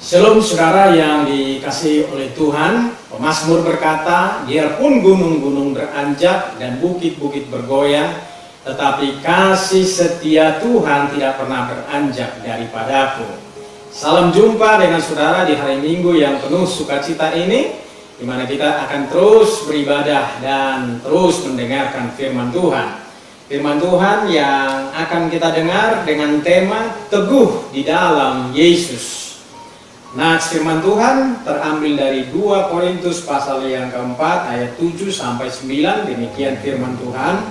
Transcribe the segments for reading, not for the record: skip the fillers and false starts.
Shalom saudara yang dikasihi oleh Tuhan. Pemazmur berkata, biarpun gunung-gunung beranjak dan bukit-bukit bergoyang, tetapi kasih setia Tuhan tidak pernah beranjak daripadaku. Salam jumpa dengan saudara di hari Minggu yang penuh sukacita ini, di mana kita akan terus beribadah dan terus mendengarkan firman Tuhan. Firman Tuhan yang akan kita dengar dengan tema teguh di dalam Yesus. Nah, firman Tuhan terambil dari 2 Korintus pasal yang keempat ayat 7 sampai 9, demikian firman Tuhan.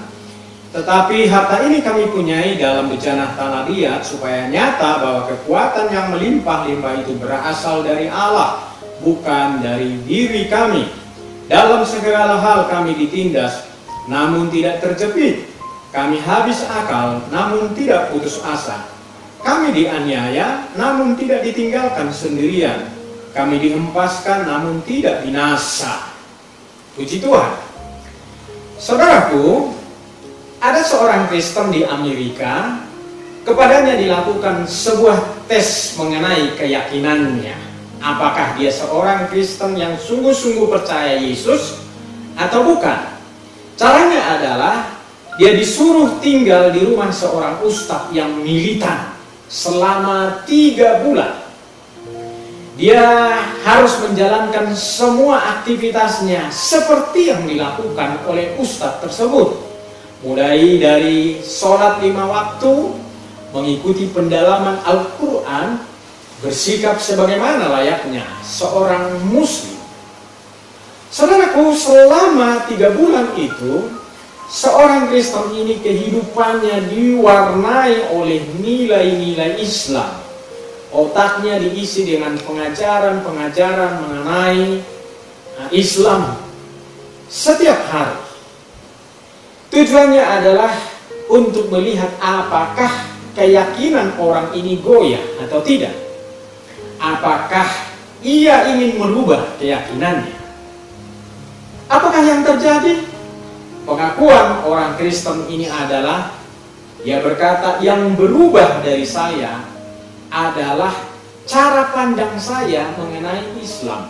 Tetapi harta ini kami punyai dalam bejana tanah liat, supaya nyata bahwa kekuatan yang melimpah-limpah itu berasal dari Allah, bukan dari diri kami. Dalam segala hal kami ditindas, namun tidak terjepit. Kami habis akal, namun tidak putus asa. Kami dianiaya, namun tidak ditinggalkan sendirian. Kami dihempaskan, namun tidak binasa. Puji Tuhan. Saudaraku, ada seorang Kristen di Amerika, kepadanya dilakukan sebuah tes mengenai keyakinannya. Apakah dia seorang Kristen yang sungguh-sungguh percaya Yesus atau bukan? Caranya adalah dia disuruh tinggal di rumah seorang ustadz yang militan selama 3 bulan. Dia harus menjalankan semua aktivitasnya seperti yang dilakukan oleh ustadz tersebut. Mulai dari sholat 5 waktu, mengikuti pendalaman Al-Quran, bersikap sebagaimana layaknya seorang muslim. Saudaraku, selama 3 bulan itu, seorang Kristen ini kehidupannya diwarnai oleh nilai-nilai Islam. Otaknya diisi dengan pengajaran-pengajaran mengenai Islam setiap hari. Tujuannya adalah untuk melihat apakah keyakinan orang ini goyah atau tidak. Apakah ia ingin merubah keyakinannya. Apakah yang terjadi? Pengakuan orang Kristen ini adalah, dia berkata, yang berubah dari saya adalah cara pandang saya mengenai Islam.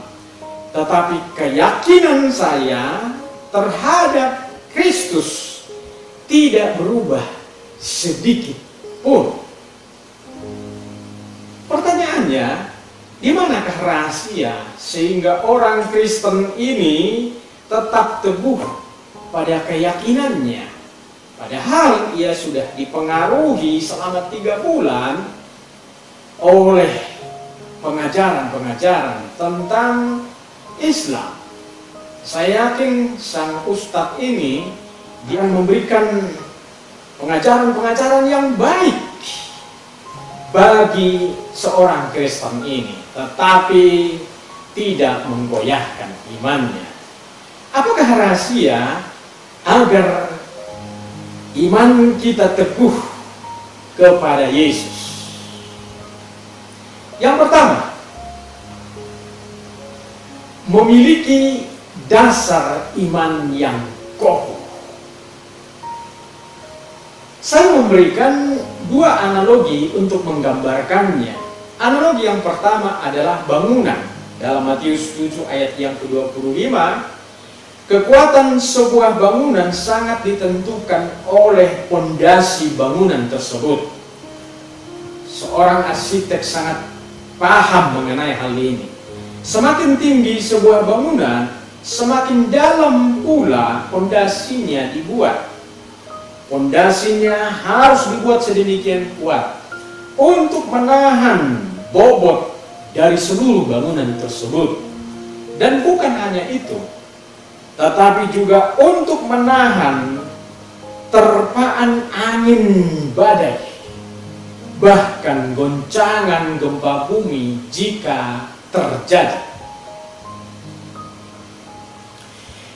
Tetapi keyakinan saya terhadap Kristus tidak berubah sedikit pun. Pertanyaannya, di manakah rahasia sehingga orang Kristen ini tetap teguh pada keyakinannya, padahal ia sudah dipengaruhi selama 3 bulan oleh pengajaran-pengajaran tentang Islam. Saya yakin sang ustadz ini dia memberikan pengajaran-pengajaran yang baik bagi seorang Kristen ini, tetapi tidak menggoyahkan imannya. Apakah rahasia agar iman kita teguh kepada Yesus? Yang pertama, memiliki dasar iman yang kokoh. Saya memberikan 2 analogi untuk menggambarkannya. Analogi yang pertama adalah bangunan. Dalam Matius 7 ayat yang ke-25, kekuatan sebuah bangunan sangat ditentukan oleh pondasi bangunan tersebut. Seorang arsitek sangat paham mengenai hal ini. Semakin tinggi sebuah bangunan, semakin dalam pula pondasinya dibuat. Pondasinya harus dibuat sedemikian kuat untuk menahan bobot dari seluruh bangunan tersebut. Dan bukan hanya itu, tetapi juga untuk menahan terpaan angin badai, bahkan goncangan gempa bumi jika terjadi.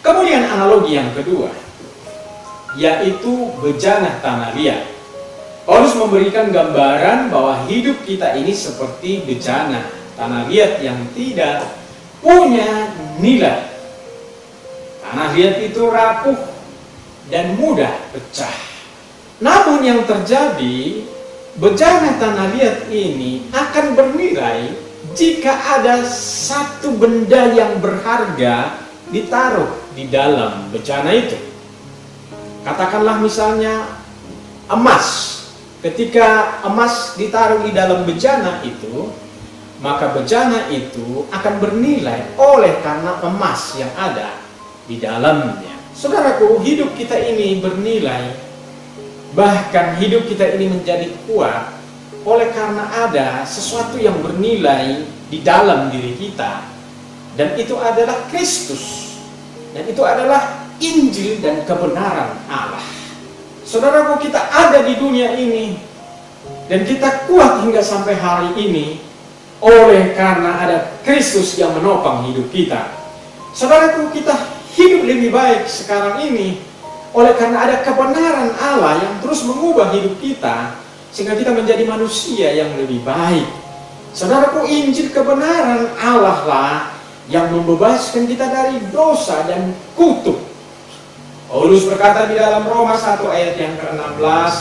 Kemudian analogi yang kedua, yaitu bejana tanah liat. Paulus memberikan gambaran bahwa hidup kita ini seperti bejana tanah liat yang tidak punya nilai. Tanah liat itu rapuh dan mudah pecah. Namun yang terjadi, bejana tanah liat ini akan bernilai jika ada satu benda yang berharga ditaruh di dalam bejana itu. Katakanlah misalnya emas. Ketika emas ditaruh di dalam bejana itu, maka bejana itu akan bernilai oleh karena emas yang ada di dalamnya. Saudaraku, hidup kita ini bernilai, bahkan hidup kita ini menjadi kuat oleh karena ada sesuatu yang bernilai di dalam diri kita, dan itu adalah Kristus, dan itu adalah Injil dan kebenaran Allah. Saudaraku, kita ada di dunia ini dan kita kuat hingga sampai hari ini oleh karena ada Kristus yang menopang hidup kita. Saudaraku, kita hidup lebih baik sekarang ini oleh karena ada kebenaran Allah yang terus mengubah hidup kita sehingga kita menjadi manusia yang lebih baik. Saudaraku, Injil kebenaran Allah lah yang membebaskan kita dari dosa dan kutuk. Paulus berkata di dalam Roma 1 ayat yang ke-16,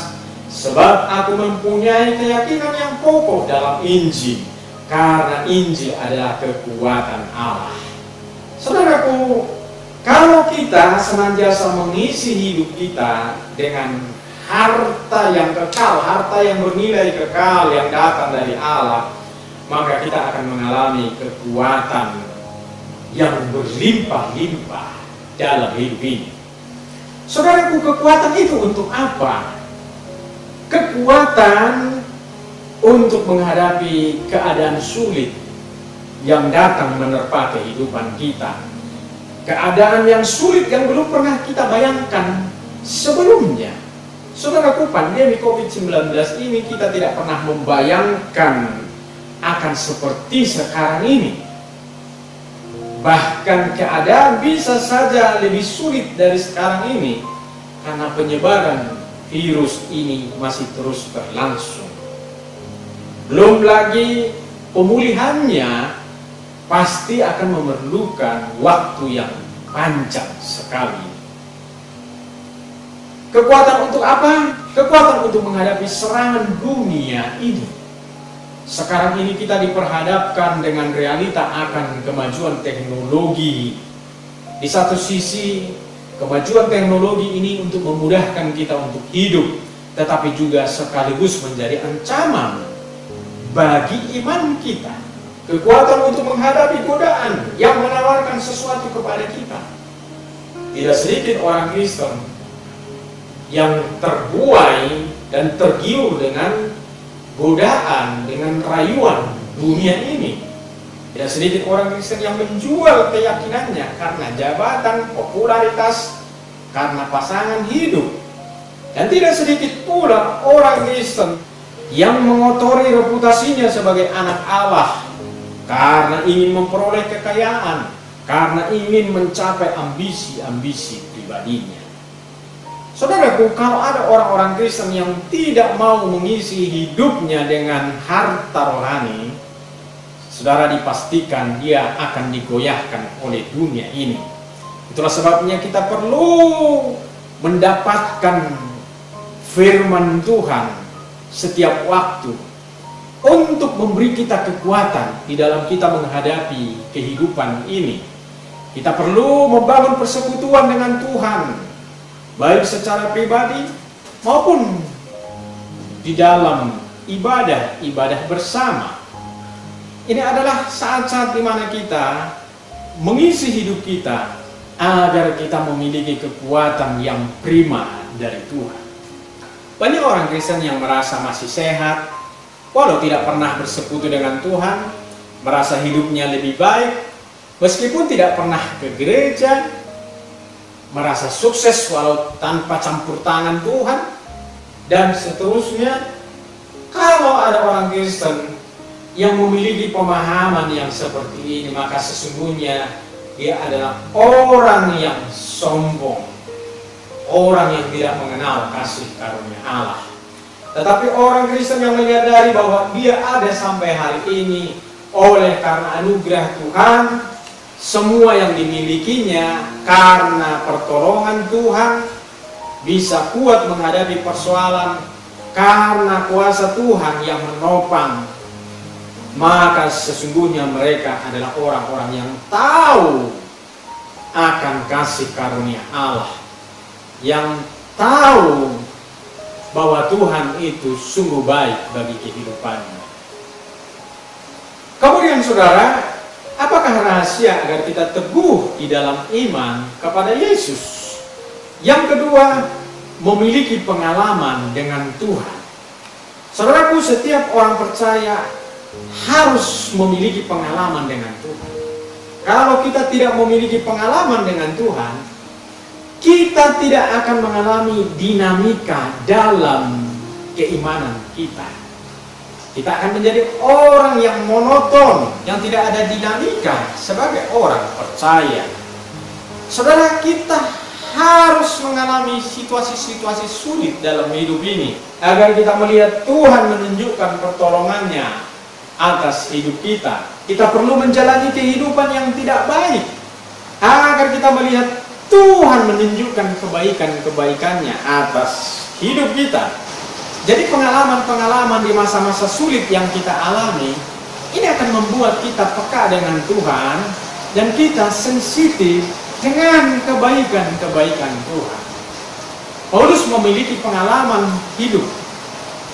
sebab aku mempunyai keyakinan yang kokoh dalam Injil, karena Injil adalah kekuatan Allah. Saudaraku, kalau kita senantiasa mengisi hidup kita dengan harta yang kekal, harta yang bernilai kekal yang datang dari Allah, maka kita akan mengalami kekuatan yang berlimpah-limpah dalam hidup ini. Saudaraku, kekuatan itu untuk apa? Kekuatan untuk menghadapi keadaan sulit yang datang menerpa kehidupan kita. Keadaan yang sulit yang belum pernah kita bayangkan sebelumnya. Saudaraku, pandemi COVID-19 ini kita tidak pernah membayangkan akan seperti sekarang ini. Bahkan keadaan bisa saja lebih sulit dari sekarang ini karena penyebaran virus ini masih terus berlangsung. Belum lagi pemulihannya pasti akan memerlukan waktu yang panjang sekali. Kekuatan untuk apa? Kekuatan untuk menghadapi serangan dunia ini. Sekarang ini kita diperhadapkan dengan realita akan kemajuan teknologi. Di satu sisi, kemajuan teknologi ini untuk memudahkan kita untuk hidup, tetapi juga sekaligus menjadi ancaman bagi iman kita. Kekuatan untuk menghadapi godaan yang menawarkan sesuatu kepada kita. Tidak sedikit orang Kristen yang terbuai dan tergiur dengan godaan, dengan rayuan dunia ini. Tidak sedikit orang Kristen yang menjual keyakinannya karena jabatan, popularitas, karena pasangan hidup. Dan tidak sedikit pula orang Kristen yang mengotori reputasinya sebagai anak Allah karena ingin memperoleh kekayaan, karena ingin mencapai ambisi-ambisi pribadinya. Saudaraku, kalau ada orang-orang Kristen yang tidak mau mengisi hidupnya dengan harta rohani, saudara dipastikan dia akan digoyahkan oleh dunia ini. Itulah sebabnya kita perlu mendapatkan firman Tuhan setiap waktu untuk memberi kita kekuatan di dalam kita menghadapi kehidupan ini. Kita perlu membangun persekutuan dengan Tuhan, baik secara pribadi maupun di dalam ibadah bersama. Ini adalah saat-saat di mana kita mengisi hidup kita agar kita memiliki kekuatan yang prima dari Tuhan. Banyak orang Kristen yang merasa masih sehat, walau tidak pernah bersekutu dengan Tuhan, merasa hidupnya lebih baik, meskipun tidak pernah ke gereja, merasa sukses walau tanpa campur tangan Tuhan, dan seterusnya. Kalau ada orang Kristen yang memiliki pemahaman yang seperti ini, maka sesungguhnya dia adalah orang yang sombong, orang yang tidak mengenal kasih karunia Allah. Tetapi orang Kristen yang menyadari bahwa dia ada sampai hari ini oleh karena anugerah Tuhan, semua yang dimilikinya karena pertolongan Tuhan, bisa kuat menghadapi persoalan karena kuasa Tuhan yang menopang maka sesungguhnya mereka adalah orang-orang yang tahu akan kasih karunia Allah, yang tahu bahwa Tuhan itu sungguh baik bagi kehidupannya. Kemudian saudara, apakah rahasia agar kita teguh di dalam iman kepada Yesus? Yang kedua, memiliki pengalaman dengan Tuhan. Saudaraku, setiap orang percaya harus memiliki pengalaman dengan Tuhan. Kalau kita tidak memiliki pengalaman dengan Tuhan, kita tidak akan mengalami dinamika dalam keimanan kita. Kita akan menjadi orang yang monoton, yang tidak ada dinamika sebagai orang percaya. Saudara, kita harus mengalami situasi-situasi sulit dalam hidup ini agar kita melihat Tuhan menunjukkan pertolongannya atas hidup kita. Kita perlu menjalani kehidupan yang tidak baik agar kita melihat Tuhan menunjukkan kebaikan-kebaikannya atas hidup kita. Jadi pengalaman-pengalaman di masa-masa sulit yang kita alami ini akan membuat kita peka dengan Tuhan dan kita sensitif dengan kebaikan-kebaikan Tuhan. Paulus memiliki pengalaman hidup,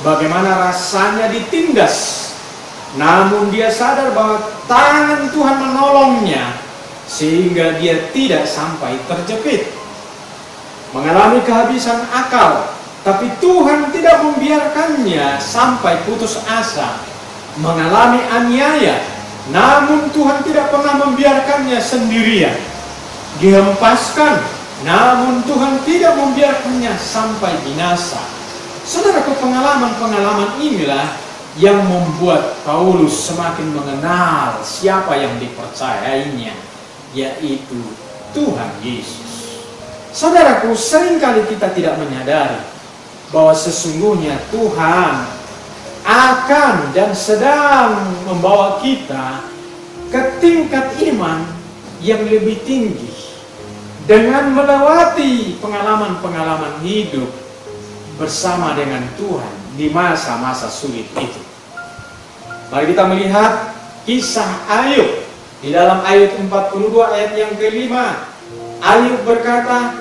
bagaimana rasanya ditindas, namun dia sadar bahwa tangan Tuhan menolongnya sehingga dia tidak sampai terjepit. Mengalami kehabisan akal, tapi Tuhan tidak membiarkannya sampai putus asa. Mengalami aniaya, namun Tuhan tidak pernah membiarkannya sendirian. Dihempaskan, namun Tuhan tidak membiarkannya sampai binasa. Saudaraku, pengalaman-pengalaman inilah yang membuat Paulus semakin mengenal siapa yang dipercayainya, yaitu Tuhan Yesus. Saudaraku, seringkali kita tidak menyadari bahwa sesungguhnya Tuhan akan dan sedang membawa kita ke tingkat iman yang lebih tinggi dengan melewati pengalaman-pengalaman hidup bersama dengan Tuhan di masa-masa sulit itu. Mari kita melihat kisah Ayub di dalam Ayub 42 ayat yang kelima. Ayub berkata,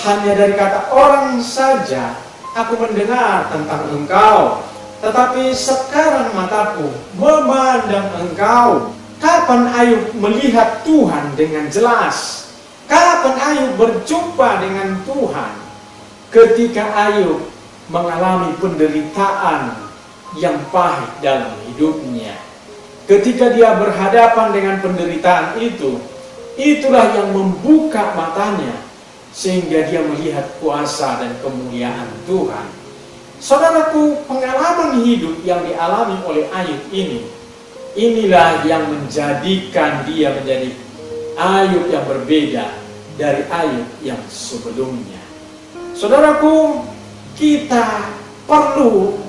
hanya dari kata orang saja aku mendengar tentang engkau, tetapi sekarang mataku memandang engkau. Kapan Ayub melihat Tuhan dengan jelas? Kapan Ayub berjumpa dengan Tuhan? Ketika Ayub mengalami penderitaan yang pahit dalam hidupnya. Ketika dia berhadapan dengan penderitaan itu, itulah yang membuka matanya sehingga dia melihat kuasa dan kemuliaan Tuhan. Saudaraku, pengalaman hidup yang dialami oleh Ayub ini, inilah yang menjadikan dia menjadi Ayub yang berbeda dari Ayub yang sebelumnya. Saudaraku, kita perlu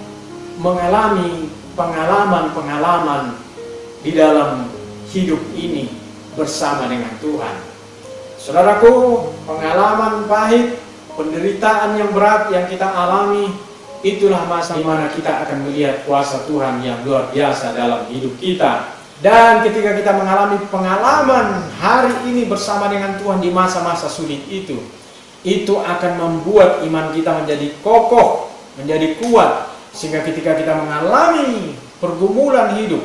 mengalami pengalaman-pengalaman di dalam hidup ini bersama dengan Tuhan. Saudaraku, pengalaman pahit, penderitaan yang berat yang kita alami, itulah masa di mana kita akan melihat kuasa Tuhan yang luar biasa dalam hidup kita. Dan ketika kita mengalami pengalaman hari ini bersama dengan Tuhan di masa-masa sulit itu akan membuat iman kita menjadi kokoh, menjadi kuat, sehingga ketika kita mengalami pergumulan hidup,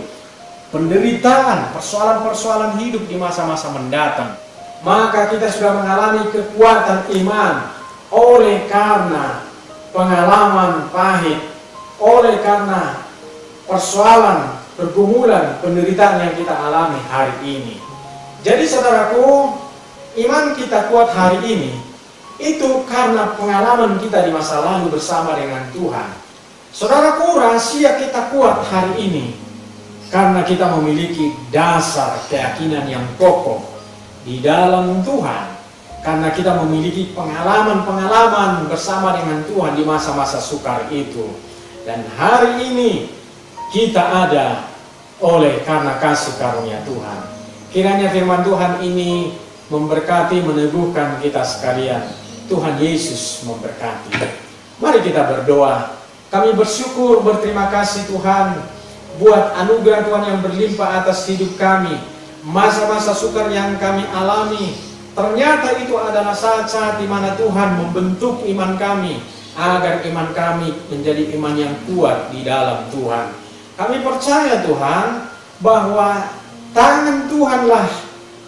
penderitaan, persoalan-persoalan hidup di masa-masa mendatang, maka kita sudah mengalami kekuatan iman oleh karena pengalaman pahit, oleh karena persoalan, pergumulan, penderitaan yang kita alami hari ini. Jadi saudaraku, iman kita kuat hari ini itu karena pengalaman kita di masa lalu bersama dengan Tuhan. Saudaraku, rahasia kita kuat hari ini karena kita memiliki dasar keyakinan yang kokoh di dalam Tuhan. Karena kita memiliki pengalaman-pengalaman bersama dengan Tuhan di masa-masa sukar itu. Dan hari ini kita ada oleh karena kasih karunia Tuhan. Kiranya firman Tuhan ini memberkati, meneguhkan kita sekalian. Tuhan Yesus memberkati. Mari kita berdoa. Kami bersyukur, berterima kasih Tuhan, buat anugerah Tuhan yang berlimpah atas hidup kami. Masa-masa sukar yang kami alami, ternyata itu adalah saat-saat di mana Tuhan membentuk iman kami, agar iman kami menjadi iman yang kuat di dalam Tuhan. Kami percaya Tuhan, bahwa tangan Tuhanlah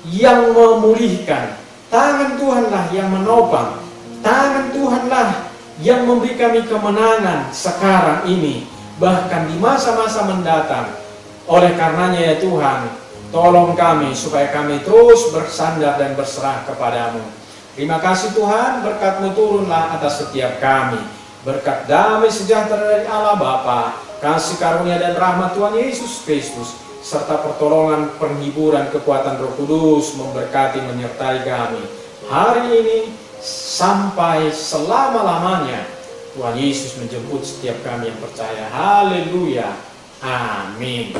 yang memulihkan, tangan Tuhanlah yang menopang, tangan Tuhanlah yang memberi kami kemenangan sekarang ini, bahkan di masa-masa mendatang. Oleh karenanya ya Tuhan, tolong kami supaya kami terus bersandar dan berserah kepadamu. Terima kasih Tuhan, berkat-Mu turunlah atas setiap kami. Berkat damai sejahtera dari Allah Bapa, kasih karunia dan rahmat Tuhan Yesus Kristus, serta pertolongan, penghiburan, kekuatan Roh Kudus memberkati menyertai kami hari ini sampai selama-lamanya. Tuhan Yesus menjemput setiap kami yang percaya. Haleluya. Amin.